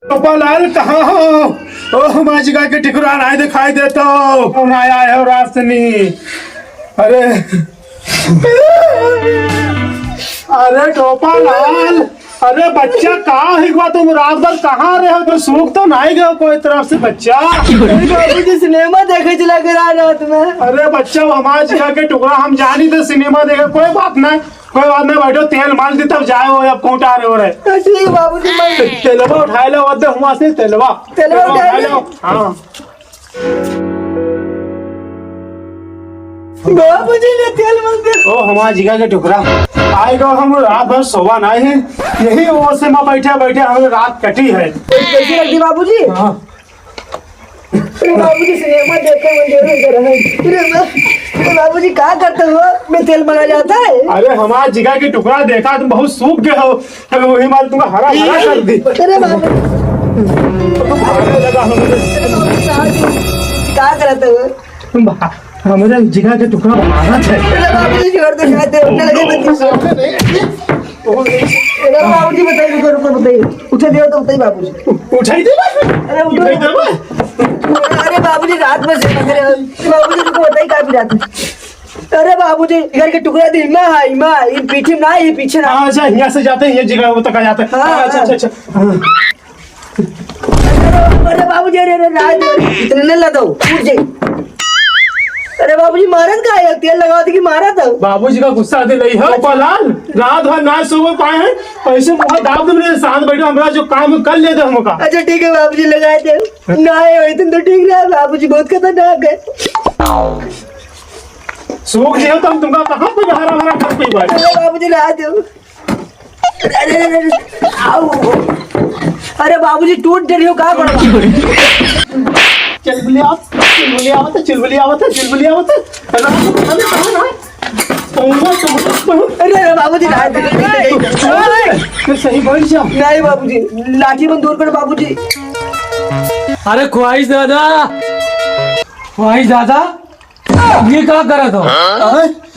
गोपालाल कहाँ हो? ओह माजिका के ठिकुरा नहीं दिखाई देता कौन आया है रास्ते? अरे अरे गोपालाल, अरे बच्चा कहाँ है? तुम रात भर कहाँ रहे हो? तो सूख तो नहीं गए कोई तरफ से बच्चा? बाबूजी सिनेमा देखे चला कर आ रात में। अरे बच्चा हमारे जिगर के टुकड़ा हम जानी थे सिनेमा देखे। कोई बात नहीं, कोई बात नहीं, बैठो तेल माल दी तब जाए हो। अब कौन आ रहे हो रे? ठीक है बाबूजी, मैं तेलवा उठा लो वहाँ से। तेलवा उठा लो। हाँ बाबूजी ने तेल मल दे। ओ हमारा जिगर के टुकड़ा आएगा। हम रात भर सोवा नहीं है, यही वो से मैं बैठे बैठे हम रात कटी है। कैसी लगती बाबूजी? हाँ बाबूजी सिनेमा देखे मंदिर बाबूजी क्या करते हो? मैं तेल मंगा जाता है। अरे हमारा जिगर के टुकड़ा देखा तुम बहुत सूख गए हो, तब वही माल तुमको हरा हरा कर दी। अरे बाबू क्या करते हो? हमारे जिगर के टुकड़ा बनाना है। बाबूजी छोड़ दो, बाबूजी बताइए, बताइए उठे दियो तो बताइए बाबूजी। उठाई दे। अरे उठो। अरे बाबूजी रात में से बाबूजी तुमको बताइए क्या रात में? अरे बाबूजी घर के टुकड़ा दी माँ ये पीछे ना, ये पीछे ना। अच्छा यहाँ से जाते हैं, ये जगह वो तक आ जाते हैं। अच्छा अच्छा अच्छा। अरे बाबूजी अरे रात इतने न लदो उठ जाइए। अरे बाबूजी मारत का है? तेल लगा दी कि मारा था? बाबूजी का गुस्सा दे रही है गोपालाल। रात भर ना सो पाए हैं, पैसे मुझे दाब दे मेरे साथ बैठो, हमारा जो काम कर लेते हमका। अच्छा ठीक है बाबूजी लगाए थे ना है तो ठीक रहा। बाबूजी बहुत खतरनाक है। सूख गए तो हम तुमका कहाँ पे हरा भरा कर पाई बात? अरे बाबूजी ला दो। अरे बाबूजी टूट रही हो क्या करो? चिलबुली आवत है। अरे बाबूजी ला दो। सही बोल जा। नहीं बाबूजी लाठी बंद दूर करो बाबूजी। अरे ख्वाहिश दादा, ख्वाहिश दादा, ये क्या करत हो?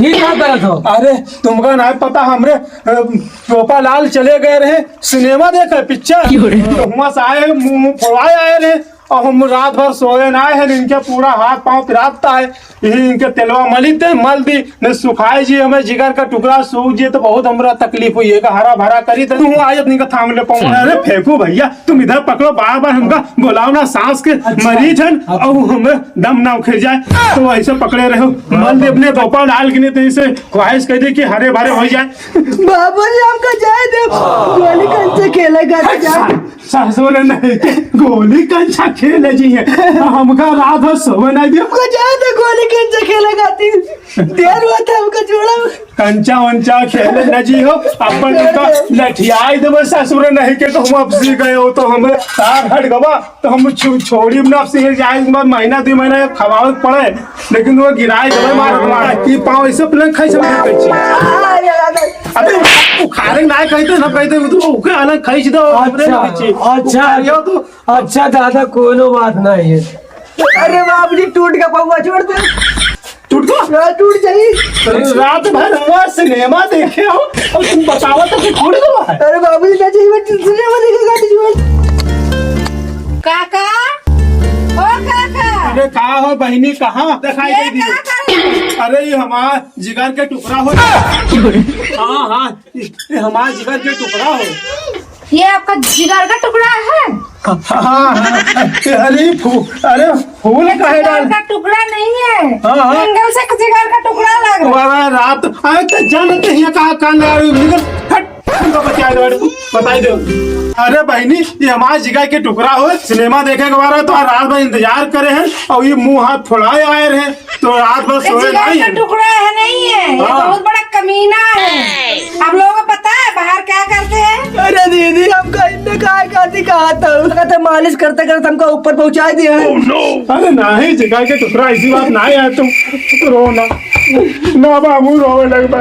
ये क्या करत हो? अरे तुमका नहीं पता, हमरे गोपालाल चले गए रहे सिनेमा देखे पिक्चर, तो वहाँ से आए मुँह फोड़ाए आए रहे और हम रात भर सोए ना है। इनके पूरा हाथ पांव पिराता है, यही इनके तेलवा मली थे मल दी ने सुखाई जी। हमें जिगर का टुकड़ा सूख जी तो बहुत हमरा तकलीफ हुई है। हरा भरा करी तो तुम आज अपनी का थाम ले पाऊँ। अरे फेंकू भैया, तुम इधर पकड़ो, बार बार हमका बुलाओ ना। सांस के मरीज है और हमें दम ना उखड़ जाए तो ऐसे पकड़े रहो। मल दे अपने गोपालाल की नहीं तो इसे ख्वाहिश कर दी कि हरे भरे हो जाए। बाबूजी हमको जाए दे, गोली कंचे खेलेगा जाए। ससुर नहीं गोली कंचा खेले जी है, हमका रात भर सोए नहीं दिया। हमको जाए दे, गोली कंचे खेलेगा। देर हुआ था हमको जोड़ा कंचा वंचा खेले न जी हो। अपन का लठियाई देव ससुर नहीं के तो हम अब सी गए हो तो हमें तार हट गवा तो हम छोड़ी ना सी जाए। महीना 2 महीना खवावे पड़े, लेकिन वो गिराए जब मार की पाँव ऐसे प्लेन खाई सब अबे उखाड़े ना कहते ना कहते तो ओके अलग खाई दो। अच्छा दादा कोई बात नहीं है। अरे बाबूजी टूट का पौवा छोड़ दे। टूट जाइए। रात भर हुआ सिनेमा देखे हो और तुम बताओ तो कि टूट गया है। अरे बाबूजी ना चाहिए सिनेमा देखेगा। काका ओ काका, अरे कहा हो बहनी, कहाँ दिखाई दे दी? अरे ये हमारा जिगर के टुकड़ा हो। हाँ ये हमारा जिगर के टुकड़ा हो। ये आपका जिगर का टुकड़ा है? अरे फूल काहे डाल? जिगर का टुकड़ा नहीं है, हाँ। एंगल से जिगर का टुकड़ा लग रहा है। रात तो जानते हैं कहाँ कान बताई दो। अरे बहनी ये हमारे जिगर के टुकड़ा हो, सिनेमा देखे के बारे तो रात भर इंतजार करे हैं और ये मुंह हाथ फुलाए आए रहे तो रात भर सोए नहीं जिगर का टुकड़ा है नहीं है, ये बहुत बड़ा कमीना है। आप लोगों को पता है बाहर क्या करते हैं? अरे दीदी हम कहीं कहा था मालिश करते करते हमको ऊपर पहुंचा दिया है। अरे नहीं जिगर के टुकड़ा ऐसी बात नहीं है, तुम रो ना बाबू रो लग।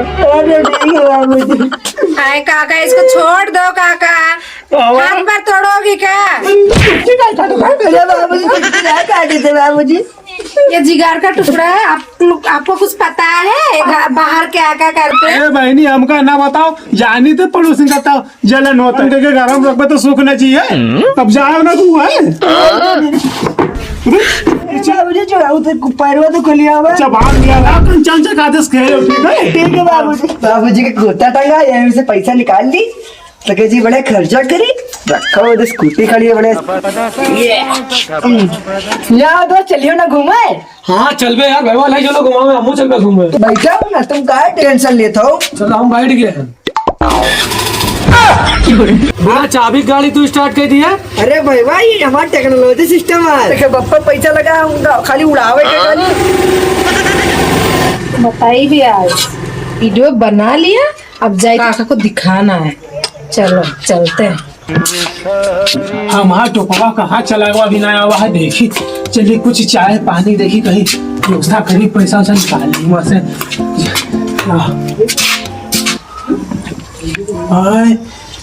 अरे काका इसको छोड़ दो काका, हाथ पर तोड़ोगी क्या? बाबूजी काटे थे बाबूजी। ये जिगर का टुकड़ा है। आपको कुछ पता है बाहर क्या क्या करते हैं? ए बहनी हमका ना बताओ, जानी तो पड़ोसी का बताओ। जलन होता है के गरम रखबे तो सूख ना चाहिए। अब जाए ना तू है बाबूजी चढ़ाऊ तो पैरवा तो खुलिया हुआ है। चबान लिया ला कंचन से कादस खेल ठीक है। ठीक है बाबूजी। बाबूजी के गोता टंगा यहीं से पैसा निकाल ली। लगे जी बड़े खर्चा करी, रखा उधर स्कूटी खड़ी है बड़े। यहाँ तो चलियो ना घूमे। हाँ चल बे यार, घर वाले चलो घुमाओ, हमू चल बे घूमे। बैठा हूँ ना, तुम क्या टेंशन लेते हो? चलो हम बैठ गए। बिना चाबी गाड़ी तू स्टार्ट कर दिया। अरे भाई भाई ये हमारा टेक्नोलॉजी सिस्टम है। देखो बप्पा पैसा लगा होगा खाली उड़ावे के खाली। बताइए भी आज वीडियो बना लिया, अब जाए काका को दिखाना है। चलो चलते हैं। हमारा टोपवा कहाँ चला हुआ अभी नया हुआ है। देखी चलिए कुछ चाय पानी देखी कहीं व्यवस्था करी, पैसा वैसा निकाल ली वहां से।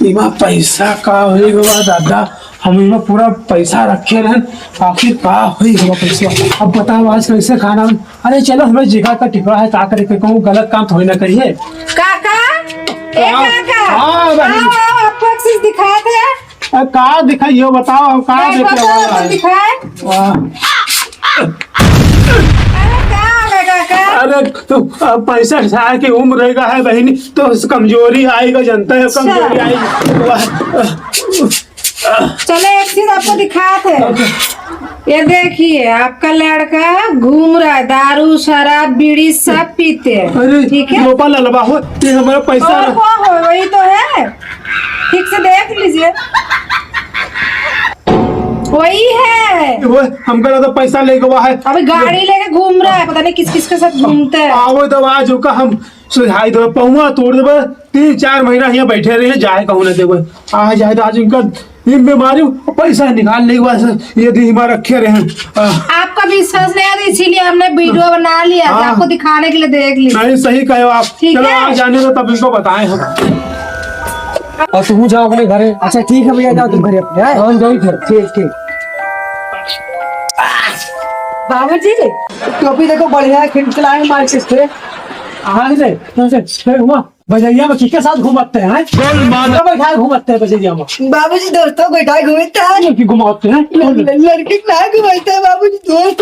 इमा पैसा का होगा दादा, हम इमा पूरा पैसा रखे रहन, आखिर का होगा पैसा। अब बताओ आज कैसे खाना। अरे चलो हमें जगह का टिकड़ा है, का करे के कहूँ गलत काम थोड़ी ना करिए। काका ए काका, हाँ बहन। आओ, आपको एक चीज दिखाते हैं। का दिखाइयो बताओ का बताओ, दिखाए। अरे क्या हो गया काका? अरे तो 65 साल की उम्र रहेगा है बहनी, तो कमजोरी आएगा, जनता है कमजोरी आएगी। चलो एक चीज आपको दिखाते हैं। ये देखिए आपका लड़का घूम रहा है, दारू शराब बीड़ी सब पीते हैं। अरे ठीक है, लोपा ललबा हो, ये हमारा पैसा और क्या हो, वही तो है। ठीक से देख लीजिए, वही है। वो हमका तो पैसा लेके हुआ है। अभी गाड़ी लेके घूम रहा है, पता नहीं किस किस के साथ घूमते हैं। आओ तो आज का हम सुझाई दो, पहुआ तोड़ देवे। 3-4 महीना यहाँ बैठे रहे, जाए कहूँ ना देवे। आ जाए तो आज इनका ये बीमारी पैसा निकाल ले हुआ यदि हमारा रखे रहे। आपका विश्वास नहीं आता, इसीलिए हमने वीडियो बना लिया कि आपको दिखाने के लिए। देख लीजिए। नहीं सही कहे आप। ठीक चलो है। आज जाने दो तब इनको बताएं हम। और तुम जाओ अपने घरे। अच्छा ठीक है भैया, जाओ तुम घरे अपने। हाँ? हम जाओ घर। ठीक ठीक। बाबूजी टोपी देखो बढ़िया है, खिलखिलाए मार्केट से। बजैया में किसके साथ घूमते हैं? माता बैठा घूमते हैं बजरिया में। बाबूजी दोस्तों को उठा घूमते हैं। की घुमाते हैं लड़की ना घुमाते हैं बाबूजी, दोस्त।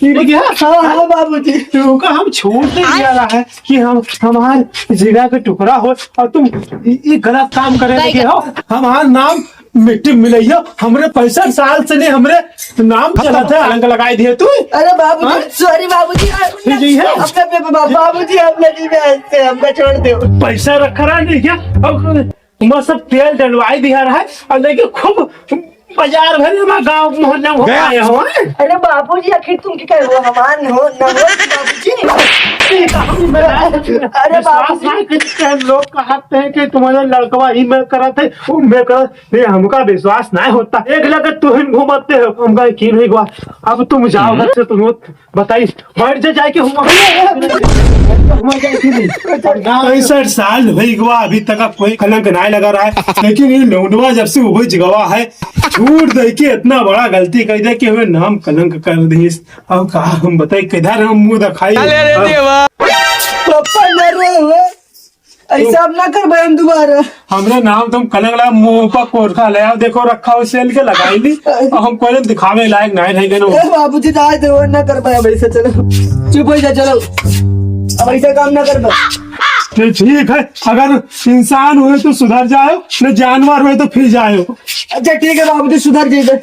ठीक है। हाँ हाँ बाबूजी। तुमको हम छूट नहीं दिया रहा है कि हम हमारे जिगर का टुकड़ा हो और तुम ये गलत काम करे लगे हो। हमारा नाम मिट्टी मिलैया, हमरे 65 साल से नहीं हमरे नाम चला था, अलंग लगाई दिए तू। अरे बाबूजी सॉरी बाबूजी। जी है। बाबूजी आप नहीं भेजते, हमको छोड़ दो। पैसा रखा रहा नहीं क्या? और मैं सब तेल डलवाई दिया रहा है और देखिए खूब बाजार भर में गाँव मोहल्ला हो आए हो। अरे बाबूजी आखिर तुम क्या हो, हमान हो न हो बाबूजी। अरे बाबूजी लोग कहते हैं कि तुम्हारे लड़कवा ही मैं करा थे, वो मैं कर ये हमका विश्वास नहीं होता। एक लगत तुम घूमते हो, हमका यकीन नहीं हुआ। अब तुम जाओ घर से, तुम बताइए बैठ जा जाके। 65 साल हुई गवा, अभी तक कोई कलंक नहीं लगा रहा है। लेकिन ये लौंडवा जब से उभज गवा है, झूठ दे के इतना बड़ा गलती कर दे कि हमें नाम कलंक कर दी। अब कहा हम बताए किधर हम मुंह दिखाई। पापा न रहे ऐसा अब ना कर भाई, हम दोबारा। हमने नाम तुम कलंक लगा, मुंह पर कोरखा ले आओ, देखो रखा हुआ सेल के लगाई ली। और हम कोई दिखावे लायक नहीं रह गए। बाबूजी राज दो ना कर पाया वैसे। चलो चुप हो जा, चलो अब ऐसा काम ना कर पाया। ठीक है, अगर इंसान हुए तो सुधर जाओ, न जानवर हुए तो फिर जाओ। अच्छा ठीक है बाबूजी, सुधर जाइए।